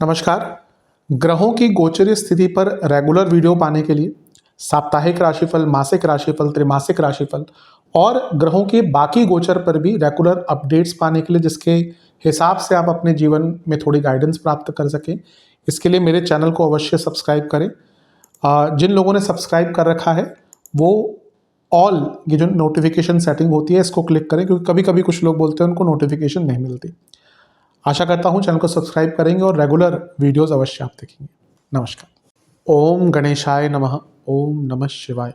नमस्कार। ग्रहों की गोचरीय स्थिति पर रेगुलर वीडियो पाने के लिए साप्ताहिक राशिफल, मासिक राशिफल, त्रैमासिक राशिफल और ग्रहों के बाकी गोचर पर भी रेगुलर अपडेट्स पाने के लिए, जिसके हिसाब से आप अपने जीवन में थोड़ी गाइडेंस प्राप्त कर सकें, इसके लिए मेरे चैनल को अवश्य सब्सक्राइब करें। जिन लोगों ने सब्सक्राइब कर रखा है वो ऑल ये जो नोटिफिकेशन सेटिंग होती है इसको क्लिक करें, क्योंकि कभी कभी कुछ लोग बोलते हैं उनको नोटिफिकेशन नहीं मिलती। आशा करता हूं चैनल को सब्सक्राइब करेंगे और रेगुलर वीडियोस अवश्य आप देखेंगे। नमस्कार। ओम गणेशाय नमः। ओम नमः शिवाय।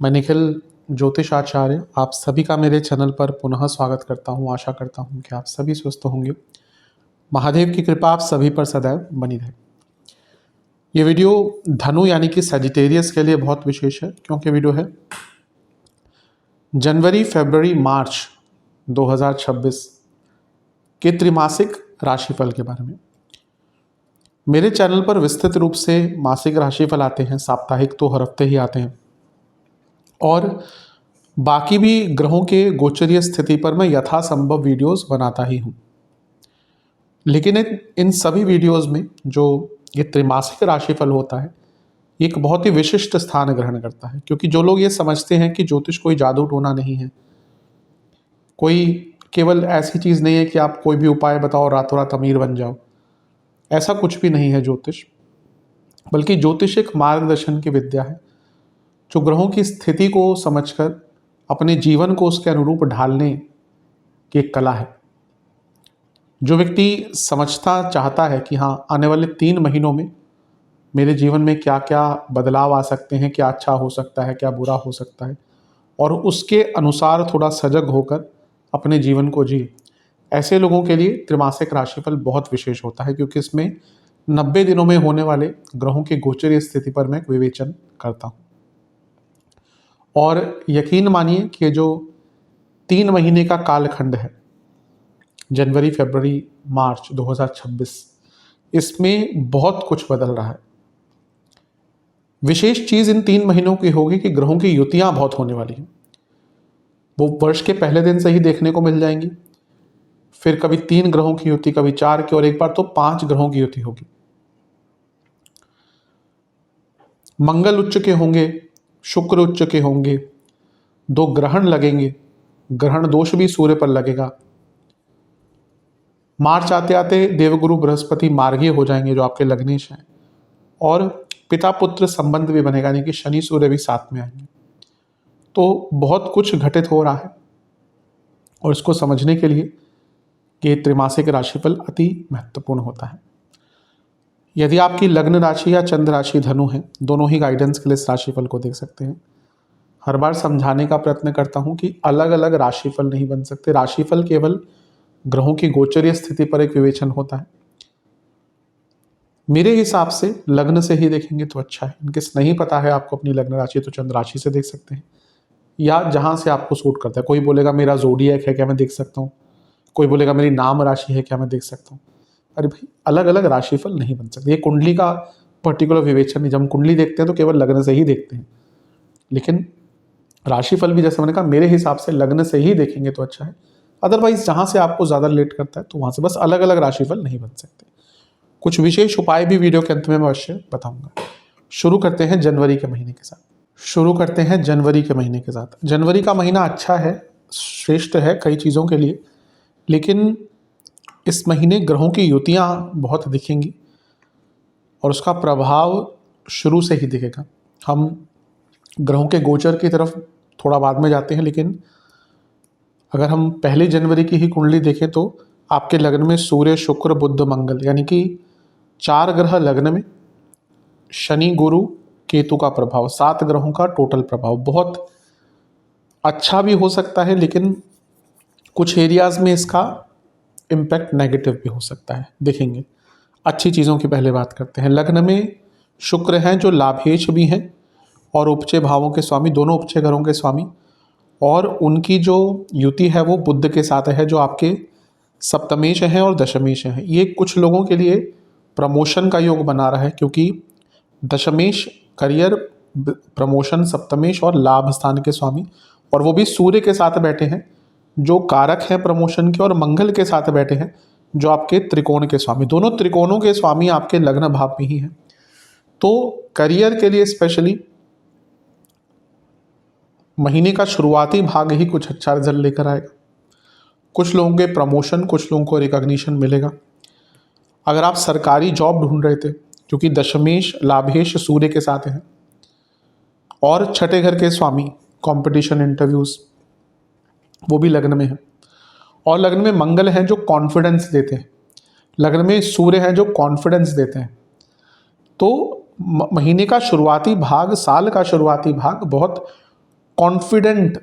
मैं निखिल ज्योतिष आचार्य आप सभी का मेरे चैनल पर पुनः स्वागत करता हूं। आशा करता हूं कि आप सभी स्वस्थ होंगे। महादेव की कृपा आप सभी पर सदैव बनी रहे। ये वीडियो धनु यानी कि सजिटेरियस के लिए बहुत विशेष है, क्योंकि वीडियो है जनवरी, फरवरी, मार्च 2026 के त्रैमासिक राशिफल के बारे में। मेरे चैनल पर विस्तृत रूप से मासिक राशिफल आते हैं, साप्ताहिक तो हर हफ्ते ही आते हैं, और बाकी भी ग्रहों के गोचरीय स्थिति पर मैं यथासंभव वीडियोस बनाता ही हूँ। लेकिन इन सभी वीडियोस में जो ये त्रैमासिक राशिफल होता है एक बहुत ही विशिष्ट स्थान ग्रहण करता है, क्योंकि जो लोग ये समझते हैं कि ज्योतिष कोई जादू टोना नहीं है, कोई केवल ऐसी चीज़ नहीं है कि आप कोई भी उपाय बताओ रातों रात अमीर बन जाओ, ऐसा कुछ भी नहीं है ज्योतिष। बल्कि ज्योतिष एक मार्गदर्शन की विद्या है जो ग्रहों की स्थिति को समझकर अपने जीवन को उसके अनुरूप ढालने की एक कला है। जो व्यक्ति समझता चाहता है कि हाँ, आने वाले 3 महीनों में मेरे जीवन में क्या क्या बदलाव आ सकते हैं, क्या अच्छा हो सकता है, क्या बुरा हो सकता है, और उसके अनुसार थोड़ा सजग होकर अपने जीवन को जिए, ऐसे लोगों के लिए त्रैमासिक राशिफल बहुत विशेष होता है, क्योंकि इसमें 90 दिनों में होने वाले ग्रहों की गोचरीय स्थिति पर मैं विवेचन करता हूँ। और यकीन मानिए कि जो 3 महीने का कालखंड है, जनवरी, फरवरी, मार्च 2026, इसमें बहुत कुछ बदल रहा है। विशेष चीज़ इन 3 महीनों की होगी कि ग्रहों की युतियाँ बहुत होने वाली हैं। वो वर्ष के पहले दिन से ही देखने को मिल जाएंगी। फिर कभी 3 ग्रहों की युति, कभी 4 की, और एक बार तो 5 ग्रहों की युति होगी। मंगल उच्च के होंगे, शुक्र उच्च के होंगे, 2 ग्रहण लगेंगे, ग्रहण दोष भी सूर्य पर लगेगा। मार्च आते आते देवगुरु बृहस्पति मार्गीय हो जाएंगे जो आपके लग्नेश हैं, और पिता पुत्र संबंध भी बनेगा, यानी कि शनि सूर्य भी साथ में आएंगे। तो बहुत कुछ घटित हो रहा है, और इसको समझने के लिए ये त्रैमासिक राशिफल अति महत्वपूर्ण होता है। यदि आपकी लग्न राशि या चंद्र राशि धनु है, दोनों ही गाइडेंस के लिए इस राशिफल को देख सकते हैं। हर बार समझाने का प्रयत्न करता हूं कि अलग अलग राशिफल नहीं बन सकते। राशिफल केवल ग्रहों की गोचरीय स्थिति पर एक विवेचन होता है। मेरे हिसाब से लग्न से ही देखेंगे तो अच्छा है। इनकेस नहीं पता है आपको अपनी लग्न राशि, तो चंद्र राशि से देख सकते हैं, या जहां से आपको सूट करता है। कोई बोलेगा मेरा जोडिएक है, क्या मैं देख सकता हूँ? कोई बोलेगा मेरी नाम राशि है, क्या मैं देख सकता हूँ? अरे भाई, अलग अलग राशिफल नहीं बन सकते। ये कुंडली का पर्टिकुलर विवेचन नहीं। जब हम कुंडली देखते हैं तो केवल लग्न से ही देखते हैं, लेकिन राशिफल भी जैसे मैंने कहा मेरे हिसाब से लग्न से ही देखेंगे तो अच्छा है। अदरवाइज जहां से आपको ज़्यादा रिलेट करता है तो वहां से, बस अलग अलग राशिफल नहीं बन सकते। कुछ विशेष उपाय भी वीडियो के अंत में मैं अवश्य बताऊंगा। शुरू करते हैं जनवरी के महीने के साथ। जनवरी का महीना अच्छा है, श्रेष्ठ है कई चीज़ों के लिए, लेकिन इस महीने ग्रहों की युतियाँ बहुत दिखेंगी और उसका प्रभाव शुरू से ही दिखेगा। हम ग्रहों के गोचर की तरफ थोड़ा बाद में जाते हैं, लेकिन अगर हम 1 जनवरी की ही कुंडली देखें तो आपके लग्न में सूर्य, शुक्र, बुध, मंगल, यानी कि 4 ग्रह लग्न में, शनि, गुरु, केतु का प्रभाव, 7 ग्रहों का टोटल प्रभाव बहुत अच्छा भी हो सकता है, लेकिन कुछ एरियाज में इसका इम्पैक्ट नेगेटिव भी हो सकता है। देखेंगे। अच्छी चीज़ों की पहले बात करते हैं। लग्न में शुक्र हैं जो लाभेश भी हैं और उपचय भावों के स्वामी, दोनों उपचय घरों के स्वामी, और उनकी जो युति है वो बुध के साथ है जो आपके सप्तमेश हैं और दशमेश हैं। ये कुछ लोगों के लिए प्रमोशन का योग बना रहा है, क्योंकि दशमेश करियर, प्रमोशन, सप्तमेश और लाभ स्थान के स्वामी, और वो भी सूर्य के साथ बैठे हैं जो कारक हैं प्रमोशन के, और मंगल के साथ बैठे हैं जो आपके त्रिकोण के स्वामी। दोनों त्रिकोणों के स्वामी आपके लग्न भाव में ही हैं। तो करियर के लिए स्पेशली महीने का शुरुआती भाग ही कुछ अच्छा रिजल्ट लेकर आएगा। कुछ लोगों के प्रमोशन, कुछ लोगों को रिकॉग्निशन मिलेगा। अगर आप सरकारी जॉब ढूंढ रहे थे, क्योंकि दशमेश लाभेश सूर्य के साथ हैं और छठे घर के स्वामी कंपटीशन, इंटरव्यूज, वो भी लग्न में है। और लग्न में मंगल हैं जो कॉन्फिडेंस देते हैं, लग्न में सूर्य हैं जो कॉन्फिडेंस देते हैं। तो महीने का शुरुआती भाग, साल का शुरुआती भाग बहुत कॉन्फिडेंट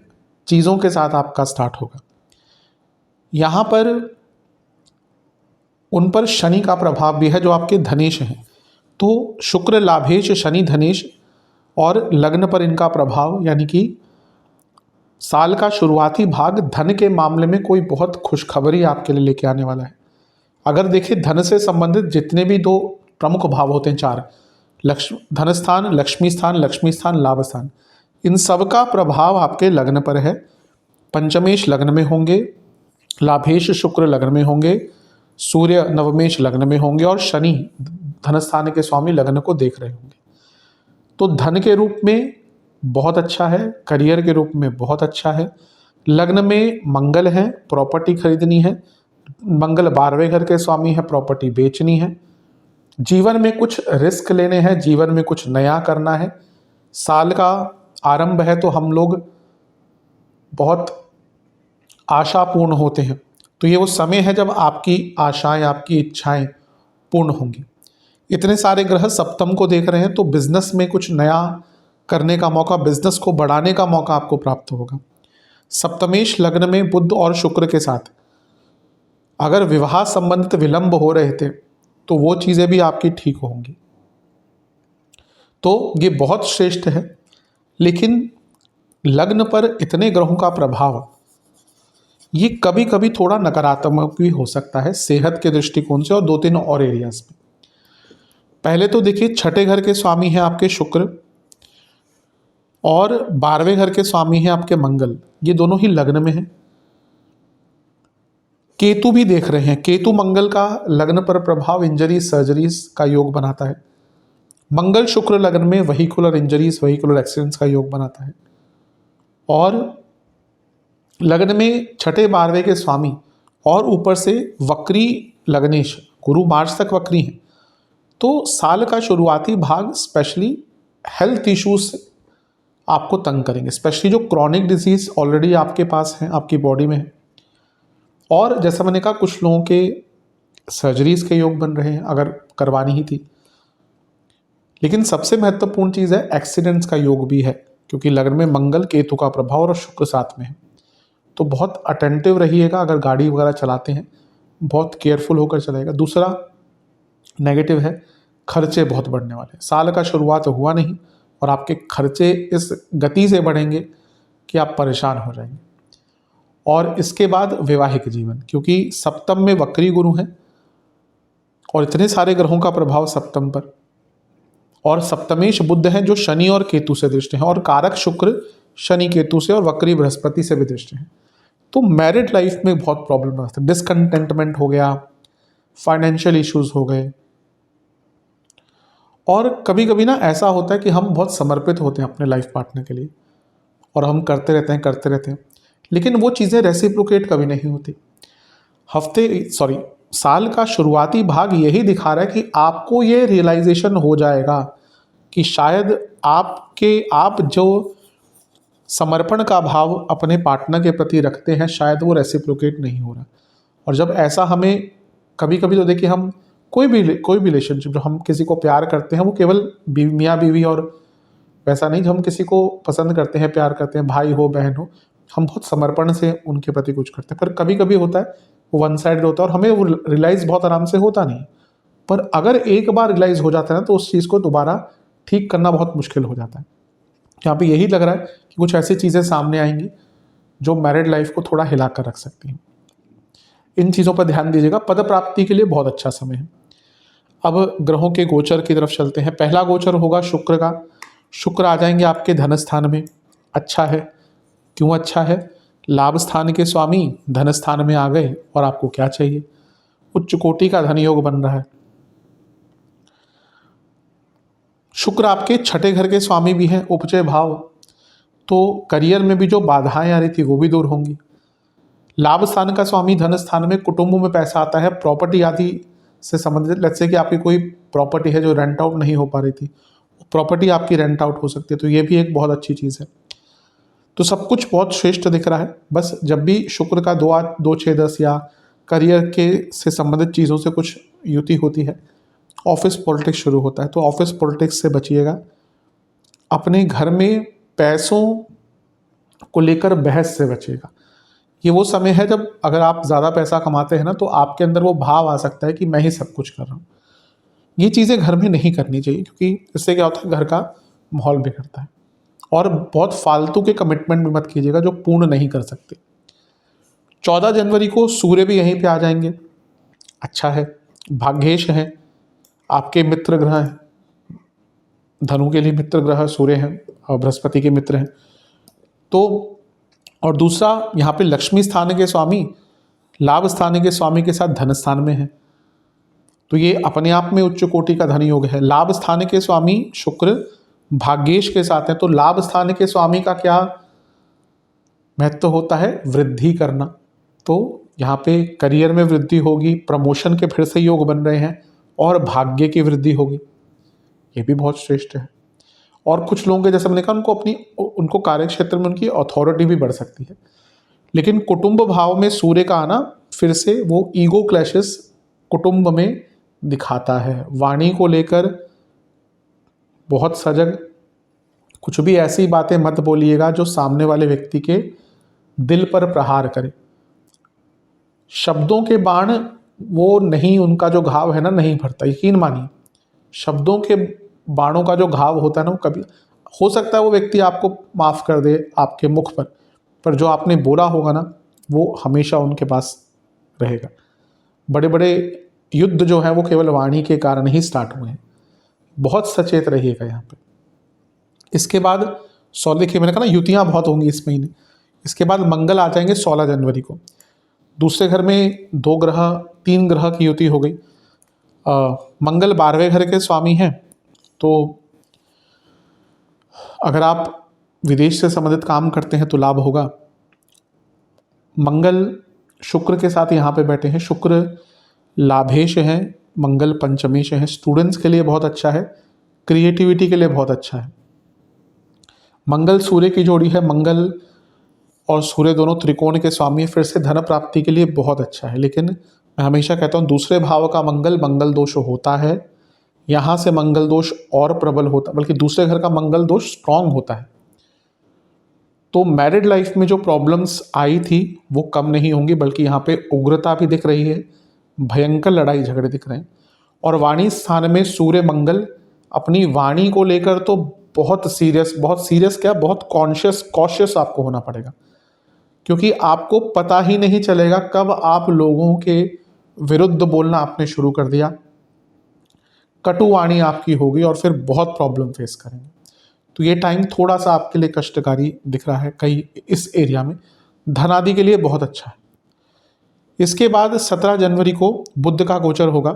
चीज़ों के साथ आपका स्टार्ट होगा। यहाँ पर उन पर शनि का प्रभाव भी है जो आपके धनेश हैं। तो शुक्र लाभेश, शनि धनेश, और लग्न पर इनका प्रभाव, यानी कि साल का शुरुआती भाग धन के मामले में कोई बहुत खुशखबरी आपके लिए लेके आने वाला है। अगर देखिए, धन से संबंधित जितने भी दो प्रमुख भाव होते हैं, चार, धन स्थान, लक्ष्मी स्थान, लाभ स्थान, इन सब का प्रभाव आपके लग्न पर है। पंचमेश लग्न में होंगे, लाभेश शुक्र लग्न में होंगे, सूर्य नवमेश लग्न में होंगे, और शनि धन स्थान के स्वामी लग्न को देख रहे होंगे। तो धन के रूप में बहुत अच्छा है, करियर के रूप में बहुत अच्छा है। लग्न में मंगल है, प्रॉपर्टी खरीदनी है, मंगल 12वें घर के स्वामी है, प्रॉपर्टी बेचनी है। जीवन में कुछ रिस्क लेने हैं, जीवन में कुछ नया करना है। साल का आरंभ है तो हम लोग बहुत आशापूर्ण होते हैं। तो ये वो समय है जब आपकी आशाएं, आपकी इच्छाएं पूर्ण होंगी। इतने सारे ग्रह सप्तम को देख रहे हैं, तो बिजनेस में कुछ नया करने का मौका, बिजनेस को बढ़ाने का मौका आपको प्राप्त होगा। सप्तमेश लग्न में बुध और शुक्र के साथ अगर विवाह संबंधित विलंब हो रहे थे तो वो चीज़ें भी आपकी ठीक होंगी। तो ये बहुत श्रेष्ठ है। लेकिन लग्न पर इतने ग्रहों का प्रभाव ये कभी कभी थोड़ा नकारात्मक भी हो सकता है सेहत के दृष्टिकोण से, और 2-3 और एरियाज में। पहले तो देखिए, छठे घर के स्वामी हैं आपके शुक्र, और 12वें घर के स्वामी हैं आपके मंगल, ये दोनों ही लग्न में हैं। केतु भी देख रहे हैं। केतु मंगल का लग्न पर प्रभाव इंजरी, सर्जरीज का योग बनाता है। मंगल शुक्र लग्न में वहीकुलर इंजरीज, वहीकुलर एक्सीडेंट्स का योग बनाता है। और लग्न में छठे 12वें के स्वामी, और ऊपर से वक्री लग्नेश, गुरु मार्च तक वक्री हैं। तो साल का शुरुआती भाग स्पेशली हेल्थ इश्यूज आपको तंग करेंगे, स्पेशली जो क्रॉनिक डिजीज ऑलरेडी आपके पास हैं, आपकी बॉडी में है। और जैसा मैंने कहा, कुछ लोगों के सर्जरीज के योग बन रहे हैं अगर करवानी ही थी। लेकिन सबसे महत्वपूर्ण चीज़ है एक्सीडेंट्स का योग भी है, क्योंकि लग्न में मंगल केतु का प्रभाव और शुक्र साथ में है। तो बहुत अटेंटिव रहिएगा, अगर गाड़ी वगैरह चलाते हैं बहुत केयरफुल होकर चलाएगा। दूसरा नेगेटिव है, खर्चे बहुत बढ़ने वाले हैं। साल का शुरुआत हुआ नहीं और आपके खर्चे इस गति से बढ़ेंगे कि आप परेशान हो जाएंगे। और इसके बाद वैवाहिक जीवन, क्योंकि सप्तम में वक्री गुरु हैं और इतने सारे ग्रहों का प्रभाव सप्तम पर, और सप्तमेश बुध हैं जो शनि और केतु से दृष्ट हैं, और कारक शुक्र शनि केतु से और वक्री बृहस्पति से भी दृष्ट हैं। तो मैरिड लाइफ में बहुत प्रॉब्लम आती है, डिसकंटेंटमेंट हो गया, फाइनेंशियल इश्यूज हो गए। और कभी कभी ना ऐसा होता है कि हम बहुत समर्पित होते हैं अपने लाइफ पार्टनर के लिए और हम करते रहते हैं, लेकिन वो चीज़ें रेसिप्रोकेट कभी नहीं होती। साल का शुरुआती भाग यही दिखा रहा है कि आपको ये रियलाइजेशन हो जाएगा कि शायद आप जो समर्पण का भाव अपने पार्टनर के प्रति रखते हैं, शायद वो रेसिप्रोकेट नहीं हो रहा। और जब ऐसा हमें कभी कभी, तो देखिए, हम कोई भी रिलेशनशिप, जो हम किसी को प्यार करते हैं वो केवल मियाँ बीवी और वैसा नहीं, जब हम किसी को पसंद करते हैं, प्यार करते हैं, भाई हो बहन हो, हम बहुत समर्पण से उनके प्रति कुछ करते हैं। पर कभी कभी होता है वो वन साइडेड होता है और हमें वो रियलाइज़ बहुत आराम से होता नहीं। पर अगर एक बार रियलाइज़ हो जाता है ना, तो उस चीज़ को दोबारा ठीक करना बहुत मुश्किल हो जाता है। यहाँ पे यही लग रहा है कि कुछ ऐसी चीज़ें सामने आएंगी जो मैरिड लाइफ को थोड़ा हिला कर रख सकती हैं। इन चीज़ों पर ध्यान दीजिएगा। पद प्राप्ति के लिए बहुत अच्छा समय है। अब ग्रहों के गोचर की तरफ चलते हैं। पहला गोचर होगा शुक्र का। शुक्र आ जाएंगे आपके धन स्थान में। अच्छा है। क्यों अच्छा है? लाभ स्थान के स्वामी धन स्थान में आ गए और आपको क्या चाहिए, उच्च कोटि का धन योग बन रहा है। शुक्र आपके छठे घर के स्वामी भी हैं, उपजय भाव, तो करियर में भी जो बाधाएं आ रही थी वो भी दूर होंगी। लाभ स्थान का स्वामी धन स्थान में, कुटुंब में पैसा आता है, प्रॉपर्टी आदि से संबंधित, लेट्स से कि आपकी कोई प्रॉपर्टी है जो रेंट आउट नहीं हो पा रही थी, प्रॉपर्टी आपकी रेंट आउट हो सकती है, तो ये भी एक बहुत अच्छी चीज़ है। तो सब कुछ बहुत श्रेष्ठ दिख रहा है। बस जब भी शुक्र का 2 8 2 6 10 या करियर के से संबंधित चीज़ों से कुछ युति होती है, ऑफिस पॉलिटिक्स शुरू होता है, तो ऑफिस पॉलिटिक्स से बचिएगा। अपने घर में पैसों को लेकर बहस से बचिएगा। ये वो समय है जब अगर आप ज़्यादा पैसा कमाते हैं ना, तो आपके अंदर वो भाव आ सकता है कि मैं ही सब कुछ कर रहा हूँ। ये चीज़ें घर में नहीं करनी चाहिए, क्योंकि इससे क्या होता है, घर का माहौल बिगड़ता है। और बहुत फालतू के कमिटमेंट भी मत कीजिएगा जो पूर्ण नहीं कर सकते। 14 जनवरी को सूर्य भी यहीं पे आ जाएंगे, अच्छा है, भाग्येश हैं, आपके मित्र ग्रह हैं, धनु के लिए मित्र ग्रह सूर्य हैं और बृहस्पति के मित्र हैं। तो और दूसरा यहाँ पे लक्ष्मी स्थान के स्वामी लाभ स्थान के स्वामी के साथ धन स्थान में है, तो ये अपने आप में उच्च कोटि का धन योग है। लाभ स्थान के स्वामी शुक्र भाग्येश के साथ है, तो लाभ स्थान के स्वामी का क्या महत्व होता है, वृद्धि करना। तो यहाँ पे करियर में वृद्धि होगी, प्रमोशन के फिर से योग बन रहे हैं और भाग्य की वृद्धि होगी, ये भी बहुत श्रेष्ठ है। और कुछ लोगों के जैसे मैंने कहा, उनको कार्य क्षेत्र में उनकी अथॉरिटी भी बढ़ सकती है। लेकिन कुटुंब भाव में सूर्य का आना फिर से वो ईगो क्लैशेस कुटुंब में दिखाता है। वाणी को लेकर बहुत सजग, कुछ भी ऐसी बातें मत बोलिएगा जो सामने वाले व्यक्ति के दिल पर प्रहार करे। शब्दों के बाण वो नहीं, उनका जो घाव है ना नहीं भरता, यकीन मानिए। शब्दों के बाणों का जो घाव होता है ना, वो कभी हो सकता है वो व्यक्ति आपको माफ़ कर दे आपके मुख पर जो आपने बोला होगा ना, वो हमेशा उनके पास रहेगा। बड़े बड़े युद्ध जो है वो केवल वाणी के कारण ही स्टार्ट हुए हैं, बहुत सचेत रहिएगा यहाँ पे। इसके बाद 16 के मैंने कहा ना, युतियाँ बहुत होंगी इस महीने। इसके बाद मंगल आ जाएंगे 16 जनवरी को। दूसरे घर में 3 ग्रह की युति हो गई। मंगल 12वें घर के स्वामी हैं, तो अगर आप विदेश से संबंधित काम करते हैं तो लाभ होगा। मंगल शुक्र के साथ यहाँ पे बैठे हैं, शुक्र लाभेश हैं, मंगल पंचमेश हैं। स्टूडेंट्स के लिए बहुत अच्छा है, क्रिएटिविटी के लिए बहुत अच्छा है। मंगल सूर्य की जोड़ी है, मंगल और सूर्य दोनों त्रिकोण के स्वामी, फिर से धन प्राप्ति के लिए बहुत अच्छा है। लेकिन मैं हमेशा कहता हूँ दूसरे भाव का मंगल दोष होता है, यहाँ से मंगल दोष और प्रबल होता है, बल्कि दूसरे घर का मंगल दोष स्ट्रांग होता है। तो मैरिड लाइफ में जो प्रॉब्लम्स आई थी वो कम नहीं होंगी, बल्कि यहाँ पे उग्रता भी दिख रही है, भयंकर लड़ाई झगड़े दिख रहे हैं। और वाणी स्थान में सूर्य मंगल अपनी वाणी को लेकर तो बहुत सीरियस क्या, बहुत कॉशियस आपको होना पड़ेगा, क्योंकि आपको पता ही नहीं चलेगा कब आप लोगों के विरुद्ध बोलना आपने शुरू कर दिया, कटु वाणी आपकी होगी और फिर बहुत प्रॉब्लम फेस करेंगे। तो ये टाइम थोड़ा सा आपके लिए कष्टकारी दिख रहा है कई इस एरिया में। धन आदि के लिए बहुत अच्छा है। इसके बाद 17 जनवरी को बुध का गोचर होगा,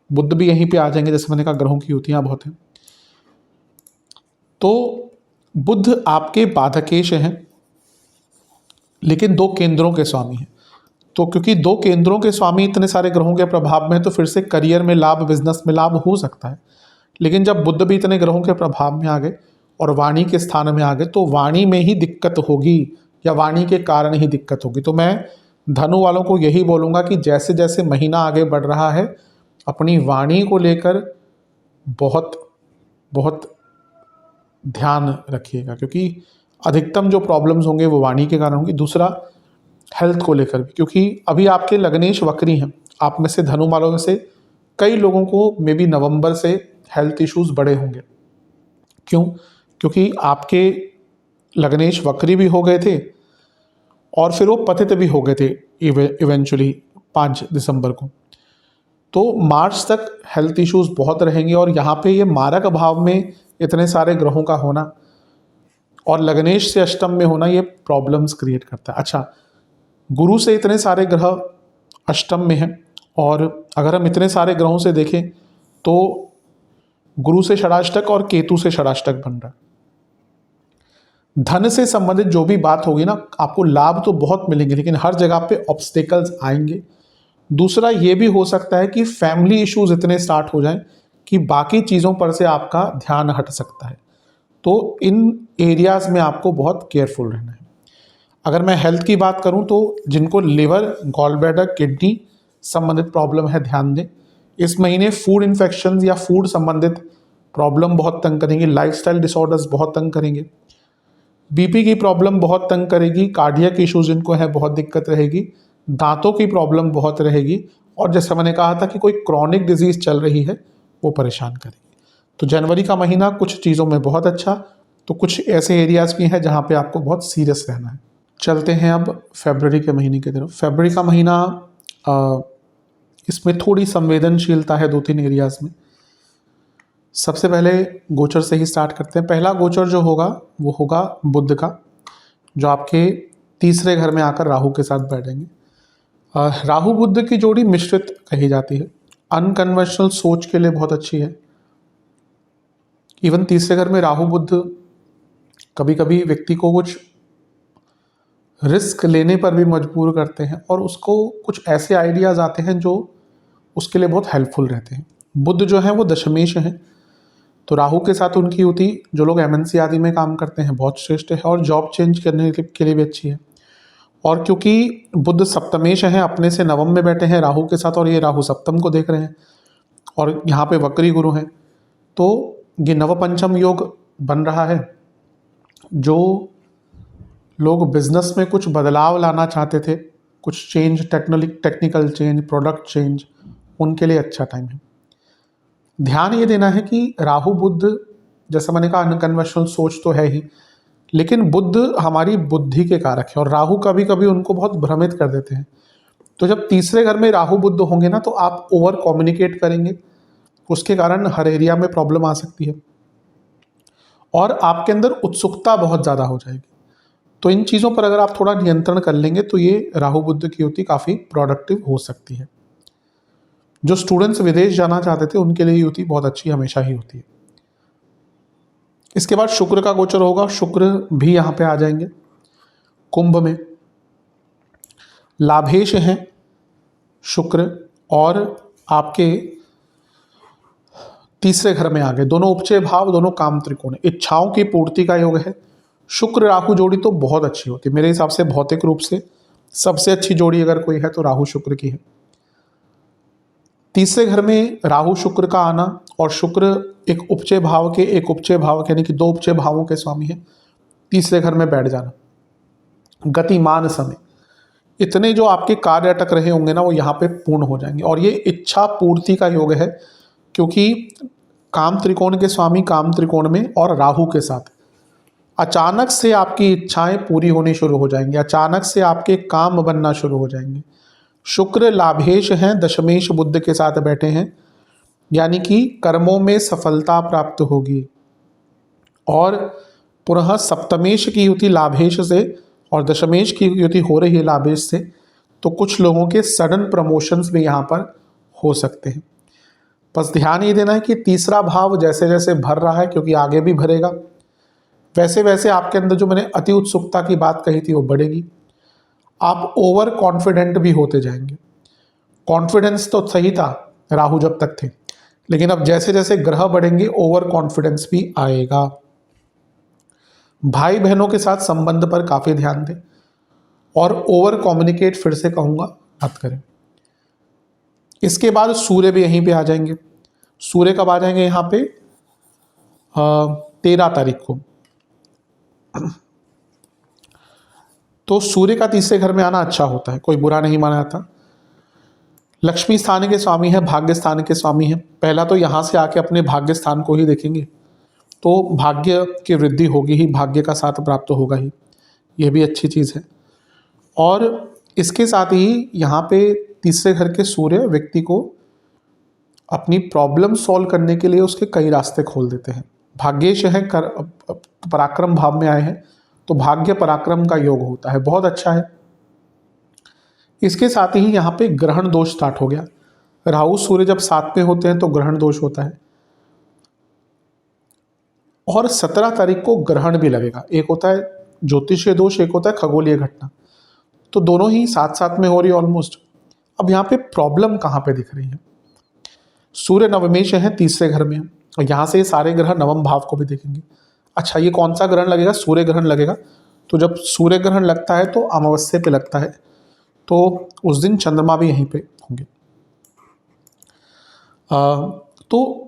बुध भी यहीं पे आ जाएंगे, जैसे मैंने कहा ग्रहों की युतियाँ बहुत हैं। तो बुध आपके बाधकेश हैं, लेकिन 2 केंद्रों के स्वामी हैं। तो क्योंकि 2 केंद्रों के स्वामी इतने सारे ग्रहों के प्रभाव में, तो फिर से करियर में लाभ, बिजनेस में लाभ हो सकता है। लेकिन जब बुध भी इतने ग्रहों के प्रभाव में आ गए और वाणी के स्थान में आ गए, तो वाणी में ही दिक्कत होगी या वाणी के कारण ही दिक्कत होगी। तो मैं धनु वालों को यही बोलूँगा कि जैसे जैसे महीना आगे बढ़ रहा है, अपनी वाणी को लेकर बहुत बहुत ध्यान रखिएगा, क्योंकि अधिकतम जो प्रॉब्लम्स होंगे वो वाणी के कारण होंगी। दूसरा हेल्थ को लेकर भी, क्योंकि अभी आपके लग्नेश वक्री हैं। आप में से धनु वालों में से कई लोगों को मे बी नवंबर से हेल्थ इश्यूज बड़े होंगे। क्यों? क्योंकि आपके लग्नेश वक्री भी हो गए थे और फिर वो पतित भी हो गए थे इवेंचुअली 5 दिसंबर को। तो मार्च तक हेल्थ इश्यूज बहुत रहेंगे। और यहाँ पे ये मारक भाव में इतने सारे ग्रहों का होना, और लग्नेश से अष्टम में होना ये प्रॉब्लम्स क्रिएट करता है। अच्छा, गुरु से इतने सारे ग्रह अष्टम में हैं, और अगर हम इतने सारे ग्रहों से देखें तो गुरु से षडाष्टक और केतु से षडाष्टक बन रहा है। धन से संबंधित जो भी बात होगी ना, आपको लाभ तो बहुत मिलेंगे, लेकिन हर जगह पे ऑब्स्टेकल्स आएंगे। दूसरा ये भी हो सकता है कि फैमिली इश्यूज इतने स्टार्ट हो जाएं कि बाकी चीज़ों पर से आपका ध्यान हट सकता है। तो इन एरियाज में आपको बहुत केयरफुल रहना है। अगर मैं हेल्थ की बात करूं तो जिनको लिवर, गॉल ब्लैडर, किडनी संबंधित प्रॉब्लम है, ध्यान दें। इस महीने फूड इन्फेक्शंस या फूड संबंधित प्रॉब्लम बहुत तंग करेंगे। लाइफस्टाइल डिसऑर्डर्स बहुत तंग करेंगे। बीपी की प्रॉब्लम बहुत तंग करेगी। कार्डियक इश्यूज जिनको है बहुत दिक्कत रहेगी। दांतों की प्रॉब्लम बहुत रहेगी। और जैसे मैंने कहा था कि कोई क्रॉनिक डिजीज चल रही है वो परेशान करेगी। तो जनवरी का महीना कुछ चीज़ों में बहुत अच्छा, तो कुछ ऐसे एरियाज भी हैं जहाँ पे आपको बहुत सीरियस रहना है। चलते हैं अब फरवरी के महीने की तरफ। फरवरी का महीना इसमें थोड़ी संवेदनशीलता है 2-3 एरियाज में। सबसे पहले गोचर से ही स्टार्ट करते हैं। पहला गोचर जो होगा वो होगा बुध का, जो आपके तीसरे घर में आकर राहु के साथ बैठेंगे। राहु बुध की जोड़ी मिश्रित कही जाती है। अनकन्वेंशनल सोच के लिए बहुत अच्छी है। इवन तीसरे घर में राहु बुध कभी कभी व्यक्ति को कुछ रिस्क लेने पर भी मजबूर करते हैं, और उसको कुछ ऐसे आइडियाज़ आते हैं जो उसके लिए बहुत हेल्पफुल रहते हैं। बुध जो है वो दशमेश हैं, तो राहु के साथ उनकी युति जो लोग एमएनसी आदि में काम करते हैं बहुत श्रेष्ठ है, और जॉब चेंज करने के लिए भी अच्छी है। और क्योंकि बुध सप्तमेश हैं, अपने से नवम में बैठे हैं राहु के साथ, और ये राहु सप्तम को देख रहे हैं, और यहाँ पे वक्री गुरु हैं, तो ये नवपंचम योग बन रहा है। जो लोग बिजनेस में कुछ बदलाव लाना चाहते थे, कुछ change, technical change, product change, उनके लिए अच्छा टाइम है। ध्यान ये देना है कि राहु बुध, जैसा मैंने कहा, अनकन्वेंशनल सोच तो है ही, लेकिन बुध हमारी बुद्धि के कारक है, और राहु कभी कभी उनको बहुत भ्रमित कर देते हैं। तो जब तीसरे घर में राहु बुध होंगे ना, तो आप ओवर कम्युनिकेट करेंगे, उसके कारण हर एरिया में प्रॉब्लम आ सकती है, और आपके अंदर उत्सुकता बहुत ज़्यादा हो जाएगी। तो इन चीज़ों पर अगर आप थोड़ा नियंत्रण कर लेंगे तो ये राहु बुध की युति काफ़ी प्रोडक्टिव हो सकती है। जो स्टूडेंट्स विदेश जाना चाहते थे उनके लिए युति बहुत अच्छी हमेशा ही होती है। इसके बाद शुक्र का गोचर होगा। शुक्र भी यहाँ पे आ जाएंगे कुंभ में। लाभेश हैं शुक्र, और आपके तीसरे घर में आ गए। दोनों उपचय भाव, दोनों काम त्रिकोण, इच्छाओं की पूर्ति का योग है। शुक्र राहु जोड़ी तो बहुत अच्छी होती है मेरे हिसाब से। भौतिक रूप से सबसे अच्छी जोड़ी अगर कोई है तो राहु शुक्र की है। तीसरे घर में राहु शुक्र का आना, और शुक्र एक उपचय भाव के यानी कि 2 उपचय भावों के स्वामी है, तीसरे घर में बैठ जाना। गतिमान समय, इतने जो आपके कार्य अटक रहे होंगे ना, वो यहाँ पे पूर्ण हो जाएंगे। और ये इच्छा पूर्ति का योग है, क्योंकि काम त्रिकोण के स्वामी काम त्रिकोण में और राहु के साथ अचानक से आपकी इच्छाएं पूरी होनी शुरू हो जाएंगी। अचानक से आपके काम बनना शुरू हो जाएंगे। शुक्र लाभेश हैं, दशमेश बुध के साथ बैठे हैं, यानी कि कर्मों में सफलता प्राप्त होगी। और पुनः सप्तमेश की युति लाभेश से और दशमेश की युति हो रही है लाभेश से, तो कुछ लोगों के सडन प्रमोशंस भी यहाँ पर हो सकते हैं। बस ध्यान ये देना है कि तीसरा भाव जैसे जैसे भर रहा है, क्योंकि आगे भी भरेगा, वैसे वैसे आपके अंदर जो मैंने अति उत्सुकता की बात कही थी वो बढ़ेगी। आप ओवर कॉन्फिडेंट भी होते जाएंगे। कॉन्फिडेंस तो सही था राहु जब तक थे, लेकिन अब जैसे जैसे ग्रह बढ़ेंगे ओवर कॉन्फिडेंस भी आएगा। भाई बहनों के साथ संबंध पर काफी ध्यान दें, और ओवर कम्युनिकेट फिर से कहूंगा मत करें। इसके बाद सूर्य भी यहीं पे आ जाएंगे। सूर्य कब आ जाएंगे यहाँ पे? 13 तारीख को। तो सूर्य का तीसरे घर में आना अच्छा होता है, कोई बुरा नहीं माना जाता। लक्ष्मी स्थान के स्वामी है, भाग्य स्थान के स्वामी है। पहला तो यहाँ से आके अपने भाग्य स्थान को ही देखेंगे, तो भाग्य की वृद्धि होगी ही, भाग्य का साथ प्राप्त होगा ही, यह भी अच्छी चीज़ है। और इसके साथ ही यहाँ पे तीसरे घर के सूर्य व्यक्ति को अपनी प्रॉब्लम सॉल्व करने के लिए उसके कई रास्ते खोल देते हैं। भाग्येश है, पराक्रम भाव में आए हैं, तो भाग्य पराक्रम का योग होता है, बहुत अच्छा है। इसके साथ ही यहाँ पे ग्रहण दोष स्टार्ट हो गया। राहु सूर्य जब साथ में होते हैं तो ग्रहण दोष होता है। और 17 तारीख को ग्रहण भी लगेगा। एक होता है ज्योतिषीय दोष, एक होता है खगोलीय घटना, तो दोनों ही साथ साथ में हो रही है ऑलमोस्ट। अब यहाँ पे प्रॉब्लम कहाँ पे दिख रही है? सूर्य नवमेश है, तीसरे घर में है, और यहाँ से सारे ग्रह नवम भाव को भी देखेंगे। अच्छा, ये कौन सा ग्रहण लगेगा? सूर्य ग्रहण लगेगा। तो जब सूर्य ग्रहण लगता है तो अमावस्या पे लगता है, तो उस दिन चंद्रमा भी यहीं पे होंगे। तो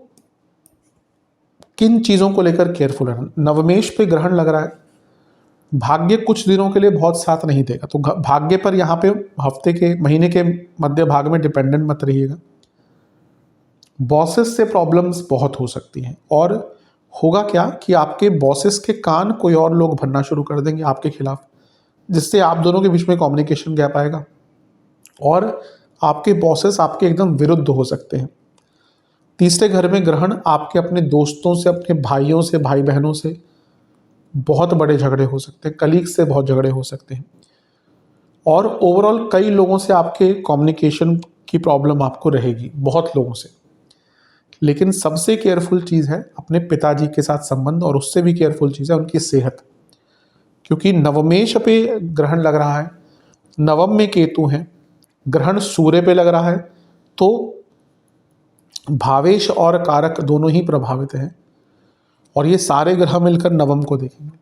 किन चीज़ों को लेकर केयरफुल रहना? नवमेश पे ग्रहण लग रहा है, भाग्य कुछ दिनों के लिए बहुत साथ नहीं देगा, तो भाग्य पर यहाँ पे हफ्ते के महीने के मध्य भाग में डिपेंडेंट मत रहिएगा। बॉसेस से प्रॉब्लम्स बहुत हो सकती हैं, और होगा क्या कि आपके बॉसेस के कान कोई और लोग भरना शुरू कर देंगे आपके खिलाफ, जिससे आप दोनों के बीच में कम्युनिकेशन गैप आएगा और आपके बॉसेस आपके एकदम विरुद्ध हो सकते हैं। तीसरे घर में ग्रहण आपके अपने दोस्तों से, अपने भाइयों से, भाई बहनों से बहुत बड़े झगड़े हो सकते हैं, कलीग से बहुत झगड़े हो सकते हैं, और ओवरऑल कई लोगों से आपके कम्युनिकेशन की प्रॉब्लम आपको रहेगी, बहुत लोगों से। लेकिन सबसे केयरफुल चीज़ है अपने पिताजी के साथ संबंध, और उससे भी केयरफुल चीज़ है उनकी सेहत, क्योंकि नवमेश पे ग्रहण लग रहा है, नवम में केतु है, ग्रहण सूर्य पे लग रहा है, तो भावेश और कारक दोनों ही प्रभावित हैं, और ये सारे ग्रह मिलकर नवम को देखेंगे।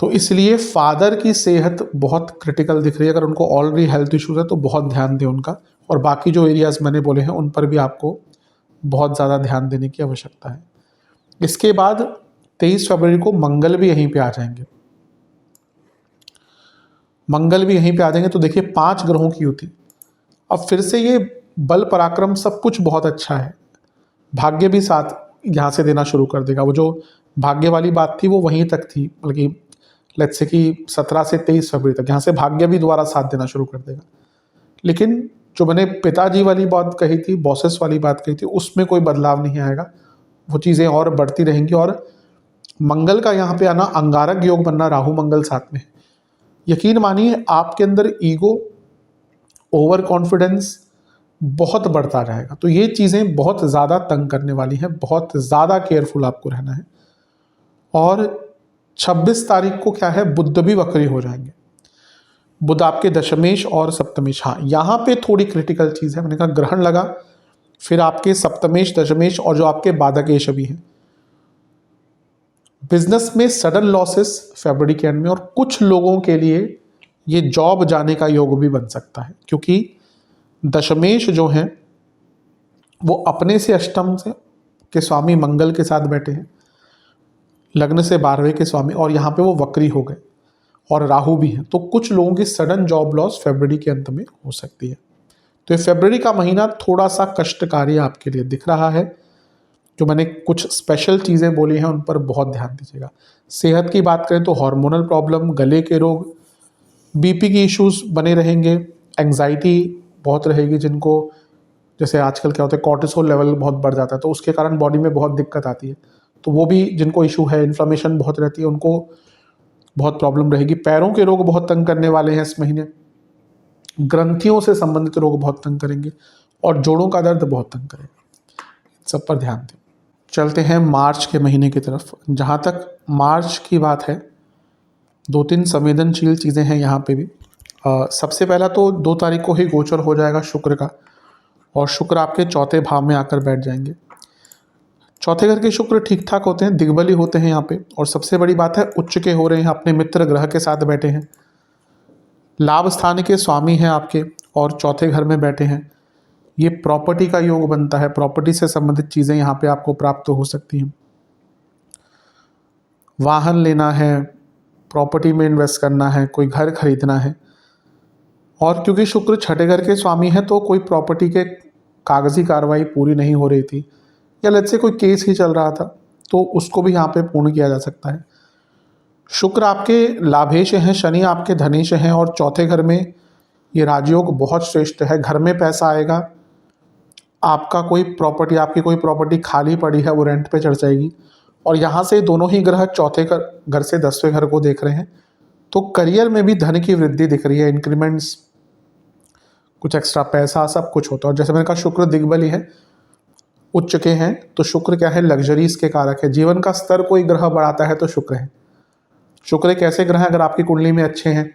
तो इसलिए फादर की सेहत बहुत क्रिटिकल दिख रही है। अगर उनको ऑलरेडी हेल्थ इश्यूज है तो बहुत ध्यान दें उनका, और बाकी जो एरियाज मैंने बोले हैं उन पर भी आपको बहुत ज़्यादा ध्यान देने की आवश्यकता है। इसके बाद 23 फरवरी को मंगल भी यहीं पे आ जाएंगे, मंगल भी यहीं पे आ जाएंगे। तो देखिए 5 ग्रहों की युति। अब फिर से ये बल पराक्रम सब कुछ बहुत अच्छा है, भाग्य भी साथ यहाँ से देना शुरू कर देगा। वो जो भाग्य वाली बात थी वो वहीं तक थी, बल्कि लेट्स से कि 17 से 23 फरवरी तक यहाँ से भाग्य भी दोबारा साथ देना शुरू कर देगा। लेकिन जो मैंने पिताजी वाली बात कही थी, बॉसेस वाली बात कही थी, उसमें कोई बदलाव नहीं आएगा, वो चीज़ें और बढ़ती रहेंगी। और मंगल का यहाँ पे आना, अंगारक योग बनना, राहु मंगल साथ में, यकीन मानिए आपके अंदर ईगो, ओवर कॉन्फिडेंस बहुत बढ़ता रहेगा। तो ये चीज़ें बहुत ज़्यादा तंग करने वाली हैं, बहुत ज़्यादा केयरफुल आपको रहना है। और 26 तारीख को क्या है, बुध भी वक्री हो जाएंगे। बुध आपके दशमेश और सप्तमेश, हाँ यहाँ पे थोड़ी क्रिटिकल चीज़ है। मैंने कहा ग्रहण लगा, फिर आपके सप्तमेश, दशमेश और जो आपके बाधकेश भी हैं। बिजनेस में सडन लॉसेस फरवरी के एंड में, और कुछ लोगों के लिए ये जॉब जाने का योग भी बन सकता है, क्योंकि दशमेश जो हैं वो अपने से अष्टम से के स्वामी मंगल के साथ बैठे हैं, लग्न से 12वें के स्वामी, और यहाँ पे वो वक्री हो गए, और राहु भी हैं। तो कुछ लोगों की सडन जॉब लॉस फरवरी के अंत में हो सकती है। तो ये फरवरी का महीना थोड़ा सा कष्टकारी आपके लिए दिख रहा है। जो मैंने कुछ स्पेशल चीज़ें बोली हैं उन पर बहुत ध्यान दीजिएगा। सेहत की बात करें तो हार्मोनल प्रॉब्लम, गले के रोग, बीपी की इश्यूज बने रहेंगे, एंग्जाइटी बहुत रहेगी, जिनको जैसे आजकल क्या होता है कॉर्टिसोल लेवल बहुत बढ़ जाता है, तो उसके कारण बॉडी में बहुत दिक्कत आती है। तो वो भी जिनको इशू है, इन्फ्लेमेशन बहुत रहती है, उनको बहुत प्रॉब्लम रहेगी। पैरों के रोग बहुत तंग करने वाले हैं इस महीने, ग्रंथियों से संबंधित रोग बहुत तंग करेंगे, और जोड़ों का दर्द बहुत तंग करेगा। सब पर ध्यान दें। चलते हैं मार्च के महीने की तरफ। जहाँ तक मार्च की बात है, 2-3 संवेदनशील चीज़ें हैं यहाँ पे भी। सबसे पहला तो 2 तारीख को ही गोचर हो जाएगा शुक्र का, और शुक्र आपके चौथे भाव में आकर बैठ जाएंगे। चौथे घर के शुक्र ठीक ठाक होते हैं, दिग्बली होते हैं यहाँ पे, और सबसे बड़ी बात है उच्च के हो रहे हैं, अपने मित्र ग्रह के साथ बैठे हैं, लाभ स्थान के स्वामी हैं आपके, और चौथे घर में बैठे हैं। ये प्रॉपर्टी का योग बनता है, प्रॉपर्टी से संबंधित चीज़ें यहाँ पे आपको प्राप्त हो सकती हैं। वाहन लेना है, प्रॉपर्टी में इन्वेस्ट करना है, कोई घर खरीदना है। और क्योंकि शुक्र छठे घर के स्वामी है, तो कोई प्रॉपर्टी के कागजी कार्रवाई पूरी नहीं हो रही थी, या लेट्स से कोई केस ही चल रहा था, तो उसको भी यहाँ पे पूर्ण किया जा सकता है। शुक्र आपके लाभेश हैं, शनि आपके धनेश हैं, और चौथे घर में ये राजयोग बहुत श्रेष्ठ है। घर में पैसा आएगा, आपका कोई प्रॉपर्टी, आपकी कोई प्रॉपर्टी खाली पड़ी है वो रेंट पे चढ़ जाएगी। और यहाँ से दोनों ही ग्रह चौथे घर से 10वें घर को देख रहे हैं, तो करियर में भी धन की वृद्धि दिख रही है, इंक्रीमेंट्स, कुछ एक्स्ट्रा पैसा, सब कुछ होता है। और जैसे मैंने कहा शुक्र दिग्बली है, उच्च के हैं, तो शुक्र क्या है, लग्जरीज के कारक है। जीवन का स्तर कोई ग्रह बढ़ाता है तो शुक्र है। शुक्र एक ऐसे ग्रह हैं अगर आपकी कुंडली में अच्छे हैं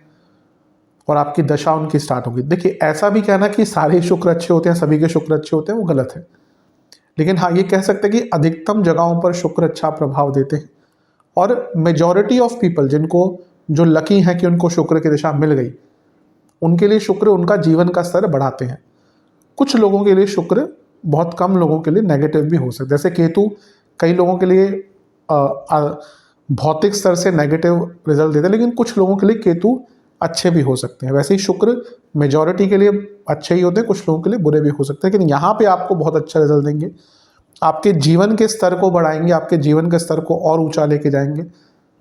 और आपकी दशा उनकी स्टार्ट होगी। देखिए ऐसा भी कहना कि सारे शुक्र अच्छे होते हैं, सभी के शुक्र अच्छे होते हैं, वो गलत है। लेकिन हाँ ये कह सकते हैं कि अधिकतम जगहों पर शुक्र अच्छा प्रभाव देते हैं। और मेजॉरिटी ऑफ पीपल जिनको, जो लकी हैं कि उनको शुक्र की दिशा मिल गई, उनके लिए शुक्र उनका जीवन का स्तर बढ़ाते हैं। कुछ लोगों के लिए शुक्र, बहुत कम लोगों के लिए नेगेटिव भी हो सकता है। जैसे केतु कई लोगों के लिए भौतिक स्तर से नेगेटिव रिजल्ट देते हैं, लेकिन कुछ लोगों के लिए केतु अच्छे भी हो सकते हैं। वैसे ही शुक्र मेजॉरिटी के लिए अच्छे ही होते हैं, कुछ लोगों के लिए बुरे भी हो सकते हैं। लेकिन यहाँ पे आपको बहुत अच्छा रिजल्ट देंगे, आपके जीवन के स्तर को बढ़ाएंगे, आपके जीवन के स्तर को और ऊंचा लेके जाएंगे।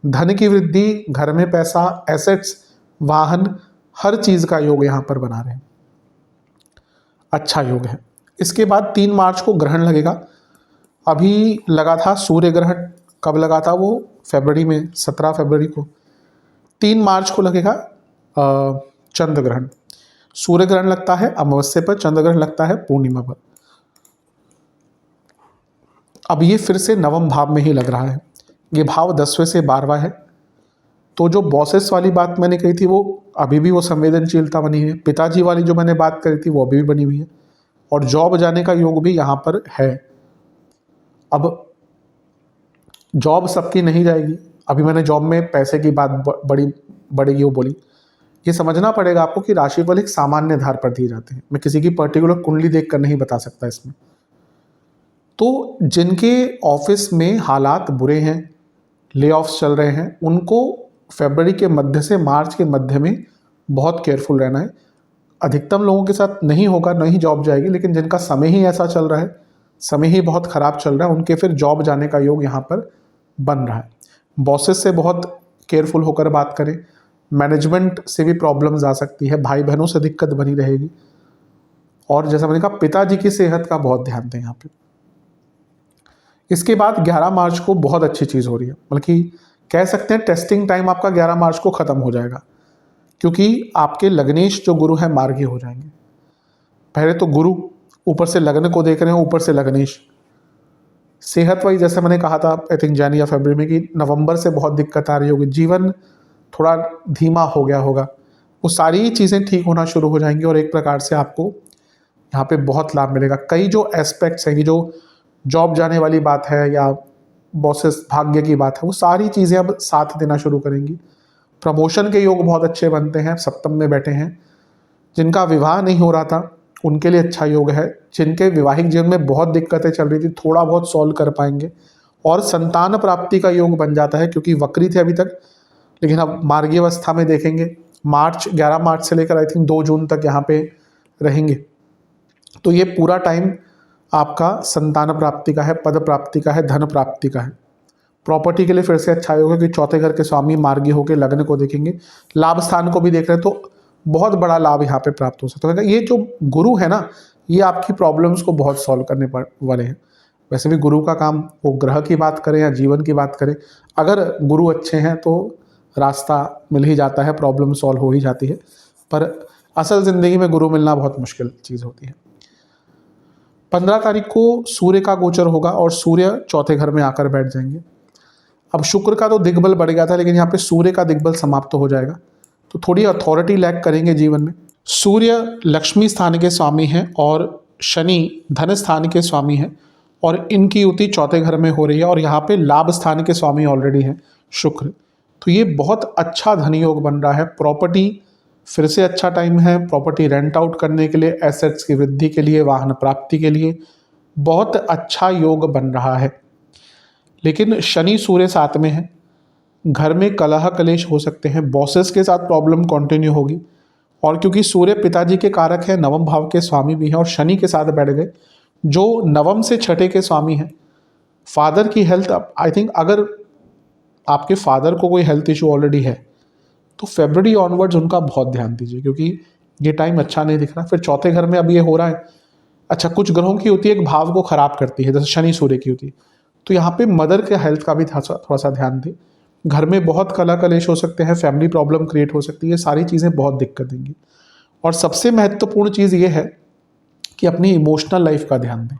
धन की वृद्धि, घर में पैसा, एसेट्स, वाहन, हर चीज़ का योग यहाँ पर बना रहे हैं, अच्छा योग है। इसके बाद 3 मार्च को ग्रहण लगेगा। अभी लगा था सूर्य ग्रहण, कब लगा था वो, फरवरी में, 17 फरवरी को। 3 मार्च को लगेगा चंद्र ग्रहण। सूर्य ग्रहण लगता है अमावस्या पर, चंद्र ग्रहण लगता है पूर्णिमा पर। अब ये फिर से नवम भाव में ही लग रहा है। ये भाव 10वें से 12वां है। तो जो बॉसेस वाली बात मैंने कही थी वो अभी भी वो संवेदनशीलता बनी हुई है। पिताजी वाली जो मैंने बात करी थी वो अभी भी बनी हुई है। और जॉब जाने का योग भी यहाँ पर है। अब जॉब सबकी नहीं जाएगी। अभी मैंने जॉब में पैसे की बात बढ़ेगी वो बोली। ये समझना पड़ेगा आपको कि राशिफल एक सामान्य आधार पर दिए जाते हैं। मैं किसी की पर्टिकुलर कुंडली देखकर नहीं बता सकता इसमें। तो जिनके ऑफिस में हालात बुरे हैं, ले ऑफ्स चल रहे हैं, उनको फरवरी के मध्य से मार्च के मध्य में बहुत केयरफुल रहना है। अधिकतम लोगों के साथ नहीं होगा, नहीं जॉब जाएगी, लेकिन जिनका समय ही ऐसा चल रहा है, समय ही बहुत ख़राब चल रहा है, उनके फिर जॉब जाने का योग यहाँ पर बन रहा है। बॉसेस से बहुत केयरफुल होकर बात करें। मैनेजमेंट से भी प्रॉब्लम्स आ सकती है, भाई बहनों से दिक्कत बनी रहेगी। और जैसा मैंने कहा पिताजी की सेहत का बहुत ध्यान दें यहाँ पे। इसके बाद 11 मार्च को बहुत अच्छी चीज़ हो रही है, बल्कि कह सकते हैं टेस्टिंग टाइम आपका 11 मार्च को ख़त्म हो जाएगा, क्योंकि आपके लग्नेश जो गुरु हैं मार्गी हो जाएंगे। पहले तो गुरु ऊपर से लग्न को देख रहे हैं, ऊपर से लग्नेश। सेहत वाइज जैसे मैंने कहा था आई थिंक जनवरी या फरवरी में कि नवंबर से बहुत दिक्कत आ रही होगी, जीवन थोड़ा धीमा हो गया होगा, वो सारी चीज़ें ठीक होना शुरू हो जाएंगी और एक प्रकार से आपको यहाँ पे बहुत लाभ मिलेगा। कई जो एस्पेक्ट्स हैं कि जो जॉब जाने वाली बात है या बॉसेस भाग्य की बात है, वो सारी चीज़ें अब साथ देना शुरू करेंगी। प्रमोशन के योग बहुत अच्छे बनते हैं, सप्तम में बैठे हैं। जिनका विवाह नहीं हो रहा था उनके लिए अच्छा योग है। जिनके विवाहिक जीवन में बहुत दिक्कतें चल रही थी, थोड़ा बहुत सॉल्व कर पाएंगे। और संतान प्राप्ति का योग बन जाता है, क्योंकि वक्री थे अभी तक, लेकिन अब मार्गी अवस्था में देखेंगे। मार्च 11 मार्च से लेकर आई थिंक 2 जून तक यहाँ पे रहेंगे। तो ये पूरा टाइम आपका संतान प्राप्ति का है, पद प्राप्ति का है, धन प्राप्ति का है। प्रॉपर्टी के लिए फिर से अच्छा योग है कि चौथे घर के स्वामी मार्गी होकर लग्न को देखेंगे, लाभ स्थान को भी देख रहे हैं, तो बहुत बड़ा लाभ यहाँ पे प्राप्त हो सकता है। ये जो गुरु है ना, ये आपकी प्रॉब्लम्स को बहुत सॉल्व करने वाले हैं। वैसे भी गुरु का काम, वो ग्रह की बात करें या जीवन की बात करें, अगर गुरु अच्छे हैं तो रास्ता मिल ही जाता है, प्रॉब्लम सॉल्व हो ही जाती है। पर असल ज़िंदगी में गुरु मिलना बहुत मुश्किल चीज़ होती है। 15 तारीख को सूर्य का गोचर होगा और सूर्य चौथे घर में आकर बैठ जाएंगे। अब शुक्र का तो दिग्बल बढ़ गया था, लेकिन यहाँ पे सूर्य का दिग्बल समाप्त हो जाएगा, तो थोड़ी अथॉरिटी लैक करेंगे जीवन में। सूर्य लक्ष्मी स्थान के स्वामी हैं और शनि धन स्थान के स्वामी हैं, और इनकी युति चौथे घर में हो रही है। और यहाँ पे लाभ स्थान के स्वामी ऑलरेडी हैं शुक्र, तो ये बहुत अच्छा धन योग बन रहा है। प्रॉपर्टी फिर से अच्छा टाइम है, प्रॉपर्टी रेंट आउट करने के लिए, एसेट्स की वृद्धि के लिए, वाहन प्राप्ति के लिए बहुत अच्छा योग बन रहा है। लेकिन शनि सूर्य साथ में है, घर में कलह कलेश हो सकते हैं, बॉसेस के साथ प्रॉब्लम कंटिन्यू होगी। और क्योंकि सूर्य पिताजी के कारक है, नवम भाव के स्वामी भी हैं, और शनि के साथ बैठ गए जो नवम से छठे के स्वामी हैं। फादर की हेल्थ, आई थिंक अगर आपके फादर को कोई हेल्थ इशू ऑलरेडी है तो फरवरी ऑनवर्ड्स उनका बहुत ध्यान दीजिए, क्योंकि ये टाइम अच्छा नहीं दिख रहा। फिर चौथे घर में अब ये हो रहा है अच्छा, कुछ ग्रहों की होती है एक भाव को खराब करती है, जैसे शनि सूर्य की होती है। तो यहाँ पे मदर के हेल्थ का भी थोड़ा सा ध्यान दें। घर में बहुत कला कलेश हो सकते हैं, फैमिली प्रॉब्लम क्रिएट हो सकती है, सारी चीज़ें बहुत दिक्कत देंगी। और सबसे महत्वपूर्ण चीज़ ये है कि अपनी इमोशनल लाइफ का ध्यान दें,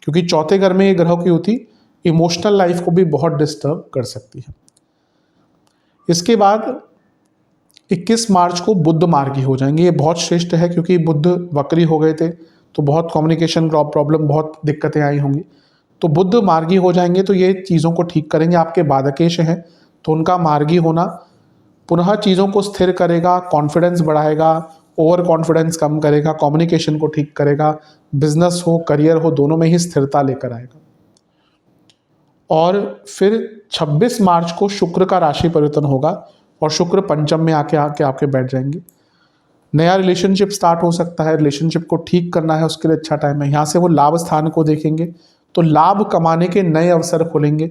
क्योंकि चौथे घर में ये ग्रह की होती इमोशनल लाइफ को भी बहुत डिस्टर्ब कर सकती है। इसके बाद 21 मार्च को बुध मार्गी हो जाएंगे। ये बहुत श्रेष्ठ है, क्योंकि बुध वक्री हो गए थे तो बहुत कम्युनिकेशन प्रॉब्लम, बहुत दिक्कतें आई होंगी। तो बुध मार्गी हो जाएंगे तो ये चीज़ों को ठीक करेंगे। आपके बाधकेश हैं तो उनका मार्गी होना पुनः चीज़ों को स्थिर करेगा, कॉन्फिडेंस बढ़ाएगा, ओवर कॉन्फिडेंस कम करेगा, कम्युनिकेशन को ठीक करेगा, बिजनेस हो करियर हो दोनों में ही स्थिरता लेकर आएगा। और फिर 26 मार्च को शुक्र का राशि परिवर्तन होगा और शुक्र पंचम में आके आपके बैठ जाएंगे। नया रिलेशनशिप स्टार्ट हो सकता है, रिलेशनशिप को ठीक करना है, उसके लिए अच्छा टाइम है। यहाँ से वो लाभ स्थान को देखेंगे तो लाभ कमाने के नए अवसर खुलेंगे।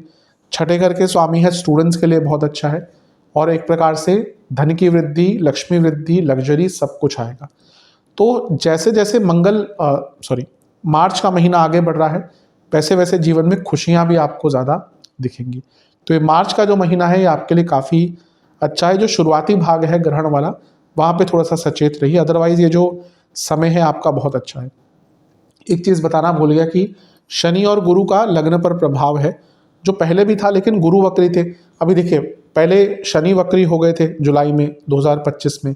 छठे घर के स्वामी है, स्टूडेंट्स के लिए बहुत अच्छा है और एक प्रकार से धन की वृद्धि, लक्ष्मी वृद्धि, लग्जरी सब कुछ आएगा। तो जैसे जैसे मार्च का महीना आगे बढ़ रहा है वैसे वैसे जीवन में खुशियाँ भी आपको ज़्यादा दिखेंगी। तो ये मार्च का जो महीना है ये आपके लिए काफ़ी अच्छा है। जो शुरुआती भाग है ग्रहण वाला वहाँ पे थोड़ा सा सचेत रहिए, अदरवाइज ये जो समय है आपका बहुत अच्छा है। एक चीज़ बताना भूल गया कि शनि और गुरु का लग्न पर प्रभाव है, जो पहले भी था, लेकिन गुरु वक्री थे। अभी देखिए, पहले शनि वक्री हो गए थे जुलाई में 2025 में,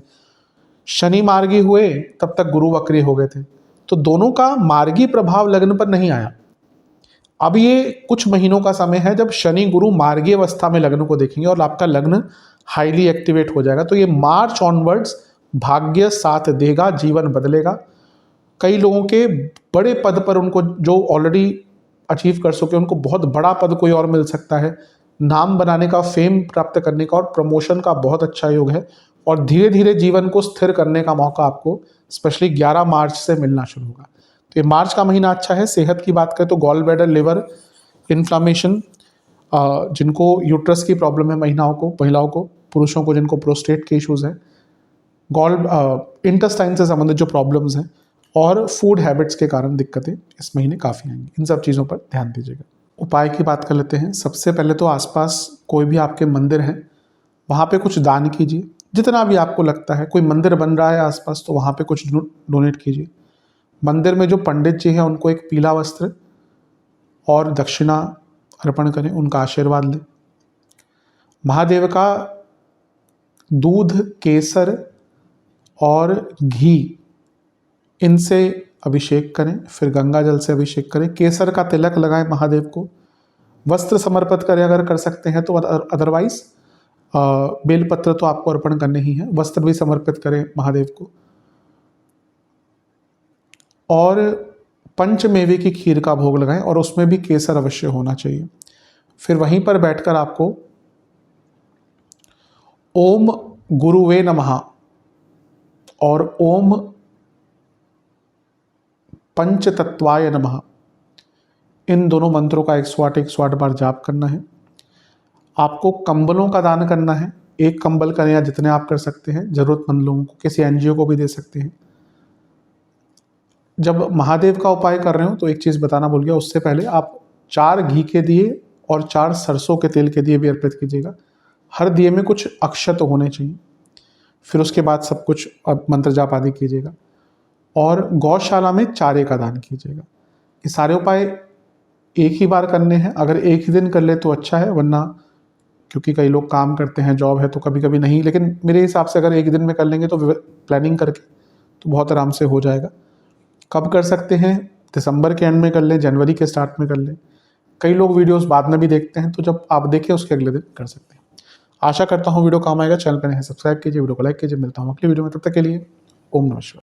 शनि मार्गी हुए तब तक गुरु वक्री हो गए थे। तो दोनों का मार्गी प्रभाव लग्न पर नहीं आया। अब ये कुछ महीनों का समय है जब शनि गुरु मार्गी अवस्था में लग्न को देखेंगे और आपका लग्न हाईली एक्टिवेट हो जाएगा। तो ये मार्च ऑनवर्ड्स भाग्य साथ देगा, जीवन बदलेगा। कई लोगों के बड़े पद पर, उनको जो ऑलरेडी अचीव कर सके उनको बहुत बड़ा पद कोई और मिल सकता है। नाम बनाने का, फेम प्राप्त करने का और प्रमोशन का बहुत अच्छा योग है। और धीरे धीरे जीवन को स्थिर करने का मौका आपको स्पेशली 11 मार्च से मिलना शुरू होगा। तो ये मार्च का महीना अच्छा है। सेहत की बात करें तो गॉल ब्लैडर, लिवर इन्फ्लामेशन, जिनको यूट्रस की प्रॉब्लम है महिलाओं को, पुरुषों को जिनको प्रोस्टेट के इश्यूज़ हैं, इंटेस्टाइन से संबंधित जो प्रॉब्लम्स हैं और फूड हैबिट्स के कारण दिक्कतें इस महीने काफ़ी आएंगी। इन सब चीज़ों पर ध्यान दीजिएगा। उपाय की बात कर लेते हैं। सबसे पहले तो आसपास कोई भी आपके मंदिर हैं वहाँ पे कुछ दान कीजिए, जितना भी आपको लगता है। कोई मंदिर बन रहा है आसपास तो वहाँ पे कुछ डोनेट कीजिए। मंदिर में जो पंडित जी हैं उनको एक पीला वस्त्र और दक्षिणा अर्पण करें, उनका आशीर्वाद लें। महादेव का दूध, केसर और घी इनसे अभिषेक करें, फिर गंगा जल से अभिषेक करें। केसर का तिलक लगाएं महादेव को। वस्त्र समर्पित करें अगर कर सकते हैं तो, अदरवाइज बेलपत्र तो आपको अर्पण करने ही है, वस्त्र भी समर्पित करें महादेव को। और पंचमेवे की खीर का भोग लगाएं और उसमें भी केसर अवश्य होना चाहिए। फिर वहीं पर बैठकर आपको ओम गुरुवे नमः और ओम पंचतत्वाय नमः, इन दोनों मंत्रों का 108 बार जाप करना है। आपको कंबलों का दान करना है। एक कंबल करें या जितने आप कर सकते हैं, जरूरतमंद लोगों को, किसी एनजीओ को भी दे सकते हैं। जब महादेव का उपाय कर रहे हो तो एक चीज़ बताना भूल गया, उससे पहले आप 4 घी के दिए और 4 सरसों के तेल के दिए भी अर्पित कीजिएगा। हर दिए में कुछ अक्षत होने चाहिए। फिर उसके बाद सब कुछ मंत्र जाप आदि कीजिएगा और गौशाला में चारे का दान कीजिएगा। ये सारे उपाय एक ही बार करने हैं। अगर एक ही दिन कर ले तो अच्छा है, वरना क्योंकि कई लोग काम करते हैं, जॉब है, तो कभी कभी नहीं। लेकिन मेरे हिसाब से अगर एक दिन में कर लेंगे तो प्लानिंग करके तो बहुत आराम से हो जाएगा। कब कर सकते हैं? दिसंबर के एंड में कर लें, जनवरी के स्टार्ट में कर लें। कई लोग वीडियोस बाद में भी देखते हैं, तो जब आप देखें उसके अगले दिन कर सकते हैं। आशा करता हूँ वीडियो काम आएगा। चैनल पर नहीं सब्सक्राइब कीजिए, वीडियो को लाइक कीजिए। मिलता हूँ अगली वीडियो में, तब तक के लिए ओम नमः शिवाय।